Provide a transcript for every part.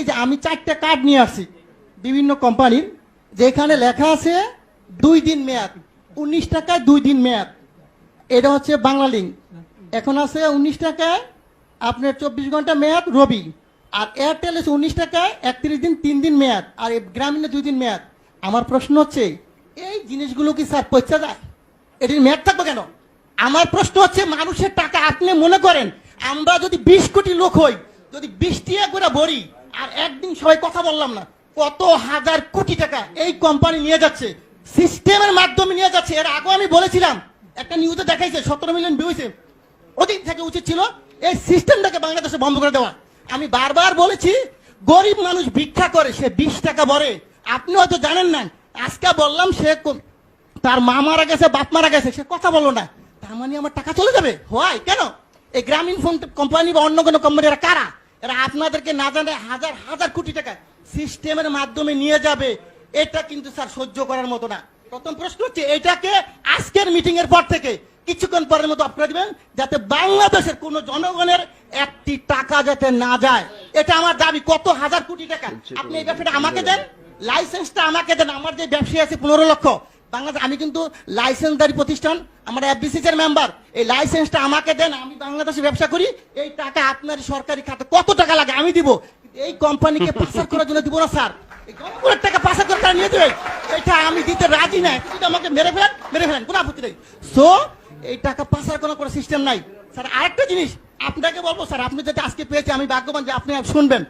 যে আমি 4টা কার্ড নিয়ে আসছি বিভিন্ন কোম্পানির, যেখানে লেখা আছে 2 দিন মেয়াদ, 19 টাকায় 2 দিন মেয়াদ। এটা হচ্ছে বাংলা লিঙ্ক। এখন আছে 19 টাকায় আপনার 24 ঘন্টা মেয়াদ রবি, আর এয়ারটেল আছে 19 টাকায় 31 দিন 3 দিন মেয়াদ, আর গ্রামীণে 2 দিন মেয়াদ। আমার প্রশ্ন হচ্ছে এই জিনিসগুলো কি স্যার পয়সা যায়? এটির মেয়াদ থাকবে কেন? আমার প্রশ্ন হচ্ছে মানুষের টাকা আপনি মনে করেন আমরা যদি 20 কোটি লোক হই, যদি 20 টাকা করে ভরি, আর একদিন সবাই কথা বললাম না, কত হাজার কোটি টাকা এই কোম্পানি নিয়ে যাচ্ছে, সিস্টেমের মাধ্যমে নিয়ে যাচ্ছে। এর আগে আমি বলেছিলাম, একটা নিউজে দেখাইছে 17 মিলিয়ন ভিউ হয়েছে। ওদিন থেকে উচিত ছিল এই সিস্টেমটাকে বাংলাদেশে বন্ধ করে দেওয়া। আমি বারবার বলেছি গরিব মানুষ ভিক্ষা করে, সে 20 টাকা ভরে। আপনি হয়তো জানেন না, আজকে বললাম সে তার মা মারা গেছে, বাপ মারা গেছে, সে কথা বললো না, তার মানে আমার টাকা চলে যাবে? হয় কেন? এই গ্রামীণ ফোন কোম্পানি বা অন্য কোনো কোম্পানি এরা কারা? এরা আপনাদেরকে না জানে হাজার হাজার কোটি টাকা সিস্টেমের মাধ্যমে নিয়ে যাবে। এটা কিন্তু স্যার সহ্য করার মতো না। প্রথম প্রশ্ন হচ্ছে এটাকে আজকের মিটিং এর পর থেকে কিছুক্ষণ পরের মতো আপনারা দিবেন, যাতে বাংলাদেশের কোন জনগণের একটি টাকা যাতে না যায়। এটা আমার দাবি। কত হাজার কোটি টাকা আপনি এই ব্যবসাটা আমাকে দেন, লাইসেন্সটা আমাকে দেন। আমার যে ব্যবসায়ী আছে 15 লক্ষ বাংলাদেশ, আমি কিন্তু লাইসেন্সদারি প্রতিষ্ঠান, আমার এফবিসিসি এর মেম্বার। এই লাইসেন্সটা আমাকে দেন, আমি বাংলাদেশে ব্যবসা করি। এই টাকা আপনার সরকারি খাতে কত টাকা লাগে আমি দিব, এই কোম্পানিকে পাচার করার জন্য দিব না স্যার। এই জনগণের টাকা পাচার করে তারা নিয়ে দেবে, এটা আমি দিতে রাজি না। যদি আমাকে মেরে ফেলেন কোনো আপত্তি নেই। সো এই টাকা পাচার করার কোনো সিস্টেম নাই স্যার। আরেকটা জিনিস আপনাকে বলবো স্যার, আপনি যেটা আজকে পেয়েছে আমি ভাগ্যবান যে আপনি শুনবেন।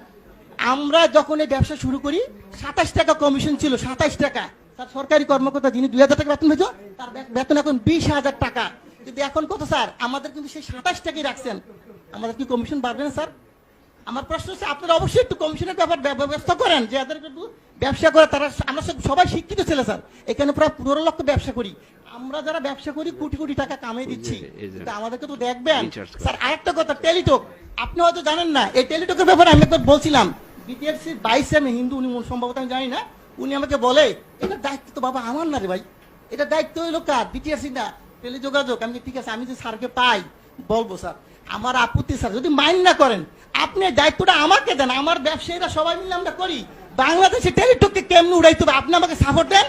আমরা যখন এই ব্যবসা শুরু করি 27 টাকা কমিশন ছিল, 27 টাকা। স্যার সরকারি কর্মকর্তা যিনি 2000 টাকা বেতন পেয়েছে তার বেতন এখন 20,000 টাকা। কিন্তু এখন কত স্যার? আমাদের কিন্তু সেই 27 টাকাই রাখছেন। আমাদের কি কমিশন বাড়বে না স্যার? আমার প্রশ্ন হচ্ছে আপনারা অবশ্যই একটু কমিশনের ব্যাপার ব্যবস্থা করেন, যে যাদের একটু ব্যবসা করে তারা। আমরা সবাই শিক্ষিত ছেলে স্যার, এখানে প্রায় 15 লক্ষ ব্যবসা করি। আমরা যারা ব্যবসা করি কোটি কোটি টাকা কামিয়ে দিচ্ছি, কিন্তু আমাদেরকে তো দেখবেন স্যার। আরেকটা কথা, টেলিটক আপনি হয়তো জানেন না। এই টেলিটকের ব্যাপারে আমি একবার বলছিলাম, বিটিআরসির 22 আমি হিন্দু, উনি সম্ভবত আমি জানি না, উনি আমাকে বলে এটা দায়িত্ব তো বাবা আমার না রে ভাই, এটা দায়িত্ব হইলো কার? বিটিআরসি না, টেলিযোগাযোগ। আমি ঠিক আছে, আমি যে স্যারকে পাই বলবো স্যার, আমার আপত্তি স্যার যদি মাইন্ড না করেন আপনি দায়িত্বটা আমাকে দেন। আমার ব্যবসায়ীরা সবাই মিলে আমরা করি। বাংলাদেশে টেলিটককে কেমনে উড়াইতে হবে আপনি আমাকে সাপোর্ট দেন।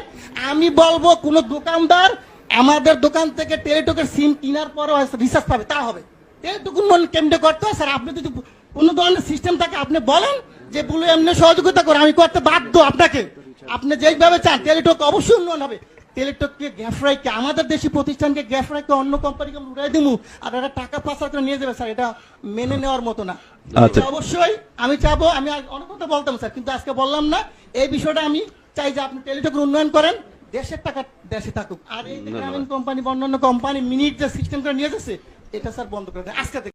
আমি বলবো কোন দোকানদার আমাদের দোকান থেকে টেলিটকের সিম কেনার পরও রিচার্জ পাবে, তা হবে। টেলিটক কেমনে করতে হয় স্যার? আপনি যদি কোনো ধরনের সিস্টেম থাকে আপনি বলেন যে বলে এমনি সহযোগিতা করে, আমি করতে বাধ্য আপনাকে। আপনি যেভাবে চান টেলিটক অবশ্যই উন্নয়ন হবে। টেলিটককে গ্যাফরাইকে, আমাদের দেশি প্রতিষ্ঠানকে গ্যাফরাইকে অন্য কোম্পানিকে উড়াই দিব, আর এরা টাকা পাচার করে নিয়ে যাবে স্যার, এটা মেনে নেওয়ার মতো না। অবশ্যই আমি চাবো, আমি অনেক কথা বলতাম স্যার, কিন্তু আজকে বললাম না। এই বিষয়টা আমি চাই যে আপনি টেলিটকের উন্নয়ন করেন, দেশের টাকা দেশে থাকুক। আর এই গ্রামীণ কোম্পানি বা অন্যান্য কোম্পানি মিনিট যে সিস্টেম করে নিয়ে যাচ্ছে, এটা স্যার বন্ধ করে দেয় আজকে থেকে।